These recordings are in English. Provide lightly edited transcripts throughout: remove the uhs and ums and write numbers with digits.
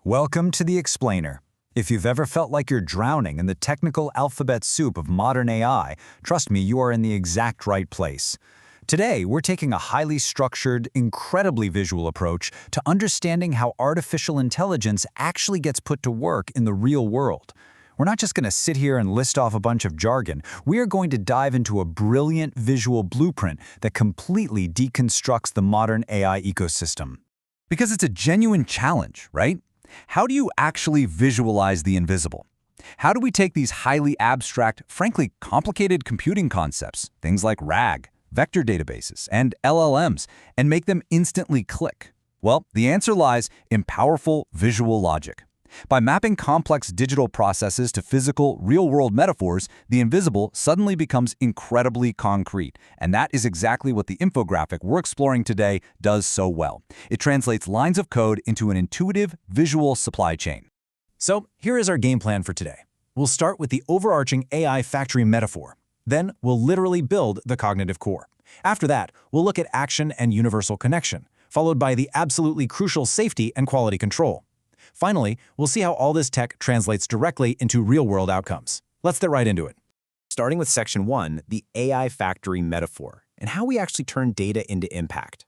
Welcome to The Explainer. If you've ever felt like you're drowning in the technical alphabet soup of modern AI, trust me, you are in the exact right place. Today, we're taking a highly structured, incredibly visual approach to understanding how artificial intelligence actually gets put to work in the real world. We're not just going to sit here and list off a bunch of jargon. We are going to dive into a brilliant visual blueprint that completely deconstructs the modern AI ecosystem. Because it's a genuine challenge, right? How do you actually visualize the invisible? How do we take these highly abstract, frankly complicated computing concepts, things like RAG, vector databases, and LLMs, and make them instantly click? Well, the answer lies in powerful visual logic. By mapping complex digital processes to physical, real-world metaphors, the invisible suddenly becomes incredibly concrete. And that is exactly what the infographic we're exploring today does so well. It translates lines of code into an intuitive, visual supply chain. So here is our game plan for today. We'll start with the overarching AI factory metaphor. Then we'll literally build the cognitive core. After that, we'll look at action and universal connection, followed by the absolutely crucial safety and quality control. Finally, we'll see how all this tech translates directly into real-world outcomes. Let's get right into it. Starting with Section 1, the AI factory metaphor, and how we actually turn data into impact.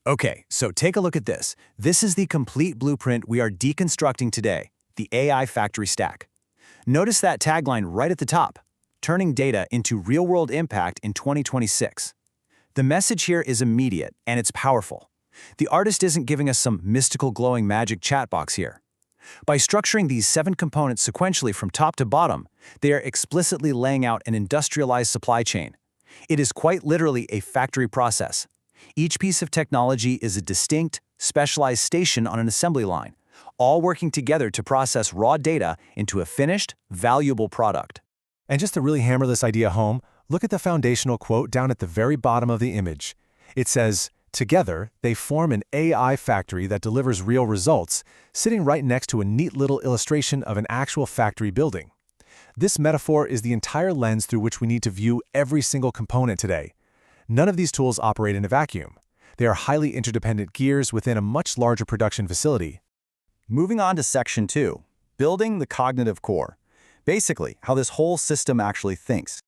Okay, so take a look at this. This is the complete blueprint we are deconstructing today, the AI factory stack. Notice that tagline right at the top, turning data into real-world impact in 2026. The message here is immediate, and it's powerful. The artist isn't giving us some mystical glowing magic chat box here. By structuring these 7 components sequentially from top to bottom, they are explicitly laying out an industrialized supply chain. It is quite literally a factory process. Each piece of technology is a distinct, specialized station on an assembly line, all working together to process raw data into a finished, valuable product. And just to really hammer this idea home, look at the foundational quote down at the very bottom of the image. It says, "Together, they form an AI factory that delivers real results," sitting right next to a neat little illustration of an actual factory building. This metaphor is the entire lens through which we need to view every single component today. None of these tools operate in a vacuum. They are highly interdependent gears within a much larger production facility. Moving on to Section 2, building the cognitive core. Basically, how this whole system actually thinks.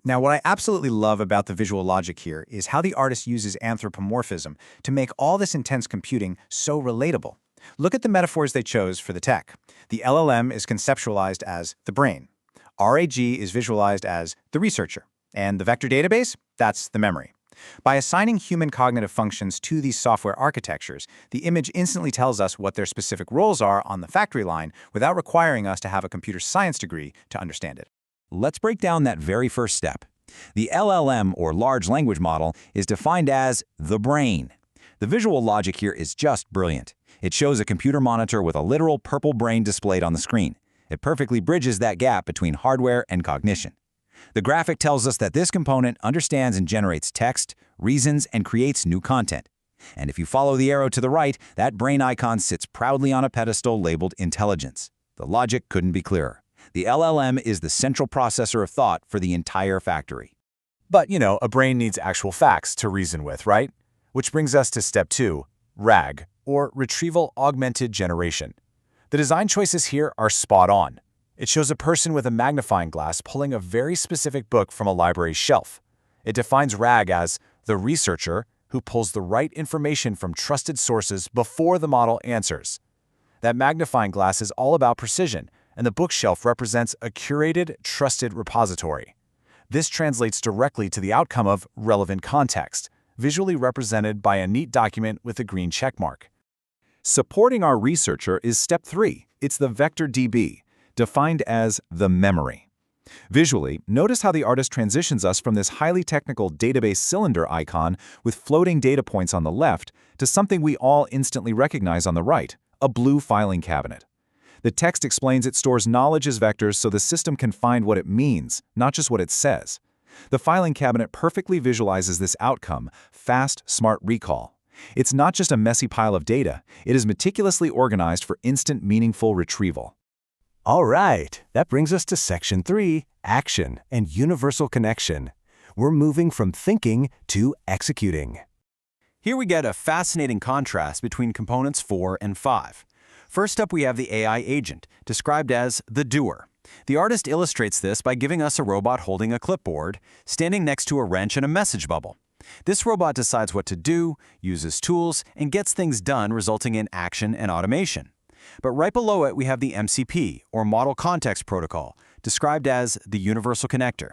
Now, what I absolutely love about the visual logic here is how the artist uses anthropomorphism to make all this intense computing so relatable. Look at the metaphors they chose for the tech. The LLM is conceptualized as the brain. RAG is visualized as the researcher. And the vector database? That's the memory. By assigning human cognitive functions to these software architectures, the image instantly tells us what their specific roles are on the factory line without requiring us to have a computer science degree to understand it. Let's break down that very first step. The LLM, or large language model, is defined as the brain. The visual logic here is just brilliant. It shows a computer monitor with a literal purple brain displayed on the screen. It perfectly bridges that gap between hardware and cognition. The graphic tells us that this component understands and generates text, reasons, and creates new content. And if you follow the arrow to the right, that brain icon sits proudly on a pedestal labeled intelligence. The logic couldn't be clearer. The LLM is the central processor of thought for the entire factory. But, a brain needs actual facts to reason with, right? Which brings us to Step 2, RAG, or Retrieval Augmented Generation. The design choices here are spot on. It shows a person with a magnifying glass pulling a very specific book from a library shelf. It defines RAG as the researcher who pulls the right information from trusted sources before the model answers. That magnifying glass is all about precision, and the bookshelf represents a curated, trusted repository. This translates directly to the outcome of relevant context, visually represented by a neat document with a green checkmark. Supporting our researcher is Step 3. It's the vector DB, defined as the memory. Visually, notice how the artist transitions us from this highly technical database cylinder icon with floating data points on the left to something we all instantly recognize on the right, a blue filing cabinet. The text explains it stores knowledge as vectors so the system can find what it means, not just what it says. The filing cabinet perfectly visualizes this outcome, fast, smart recall. It's not just a messy pile of data, it is meticulously organized for instant, meaningful retrieval. All right, that brings us to Section 3, Action and Universal Connection. We're moving from thinking to executing. Here we get a fascinating contrast between components 4 and 5. First up, we have the AI agent, described as the doer. The artist illustrates this by giving us a robot holding a clipboard, standing next to a wrench and a message bubble. This robot decides what to do, uses tools, and gets things done, resulting in action and automation. But right below it, we have the MCP, or Model Context Protocol, described as the Universal Connector.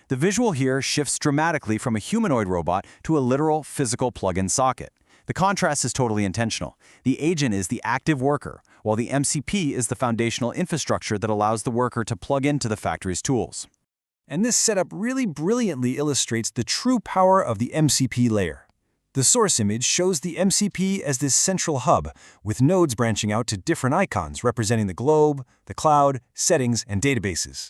The visual here shifts dramatically from a humanoid robot to a literal physical plug-in socket. The contrast is totally intentional. The agent is the active worker, while the MCP is the foundational infrastructure that allows the worker to plug into the factory's tools. And this setup really brilliantly illustrates the true power of the MCP layer. The source image shows the MCP as this central hub, with nodes branching out to different icons representing the globe, the cloud, settings, and databases.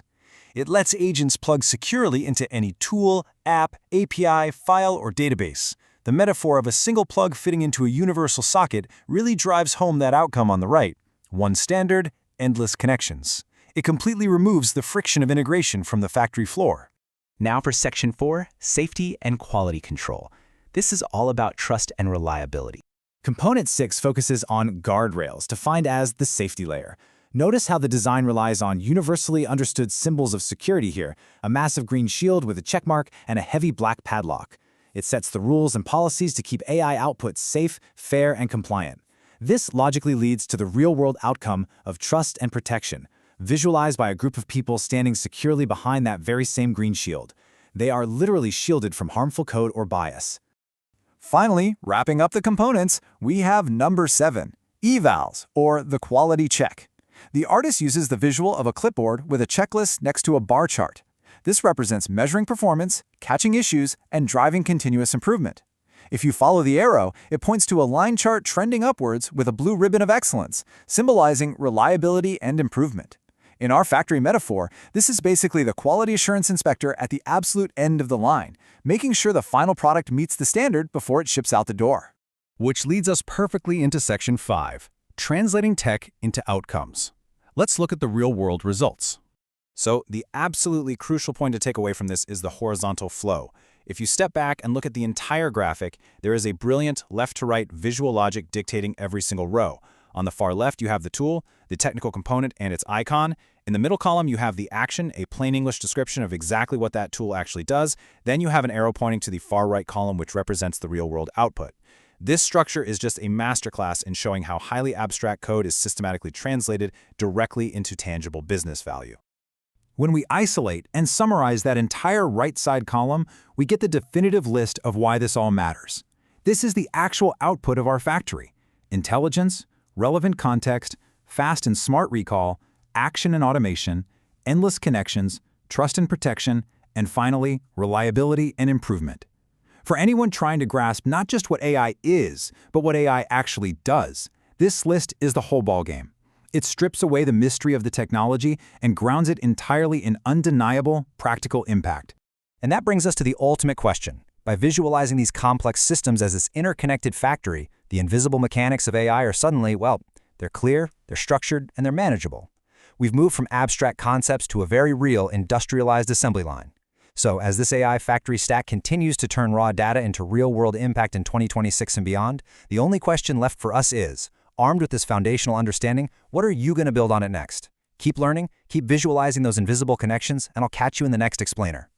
It lets agents plug securely into any tool, app, API, file, or database. The metaphor of a single plug fitting into a universal socket really drives home that outcome on the right. One standard, endless connections. It completely removes the friction of integration from the factory floor. Now for Section 4, Safety and Quality Control. This is all about trust and reliability. Component 6 focuses on guardrails, defined as the safety layer. Notice how the design relies on universally understood symbols of security here, a massive green shield with a checkmark and a heavy black padlock. It sets the rules and policies to keep AI outputs safe, fair, and compliant. This logically leads to the real-world outcome of trust and protection, visualized by a group of people standing securely behind that very same green shield. They are literally shielded from harmful code or bias. Finally, wrapping up the components, we have number 7, evals, or the quality check. The artist uses the visual of a clipboard with a checklist next to a bar chart. This represents measuring performance, catching issues, and driving continuous improvement. If you follow the arrow, it points to a line chart trending upwards with a blue ribbon of excellence, symbolizing reliability and improvement. In our factory metaphor, this is basically the quality assurance inspector at the absolute end of the line, making sure the final product meets the standard before it ships out the door. Which leads us perfectly into Section 5, translating tech into outcomes. Let's look at the real-world results. So the absolutely crucial point to take away from this is the horizontal flow. If you step back and look at the entire graphic, there is a brilliant left-to-right visual logic dictating every single row. On the far left, you have the tool, the technical component, and its icon. In the middle column, you have the action, a plain English description of exactly what that tool actually does. Then you have an arrow pointing to the far right column, which represents the real-world output. This structure is just a masterclass in showing how highly abstract code is systematically translated directly into tangible business value. When we isolate and summarize that entire right side column, we get the definitive list of why this all matters. This is the actual output of our factory: intelligence, relevant context, fast and smart recall, action and automation, endless connections, trust and protection, and finally, reliability and improvement. For anyone trying to grasp not just what AI is, but what AI actually does, this list is the whole ballgame. It strips away the mystery of the technology and grounds it entirely in undeniable, practical impact. And that brings us to the ultimate question. By visualizing these complex systems as this interconnected factory, the invisible mechanics of AI are suddenly, well, they're clear, they're structured, and they're manageable. We've moved from abstract concepts to a very real, industrialized assembly line. So as this AI factory stack continues to turn raw data into real-world impact in 2026 and beyond, the only question left for us is, armed with this foundational understanding, what are you going to build on it next? Keep learning, keep visualizing those invisible connections, and I'll catch you in the next explainer.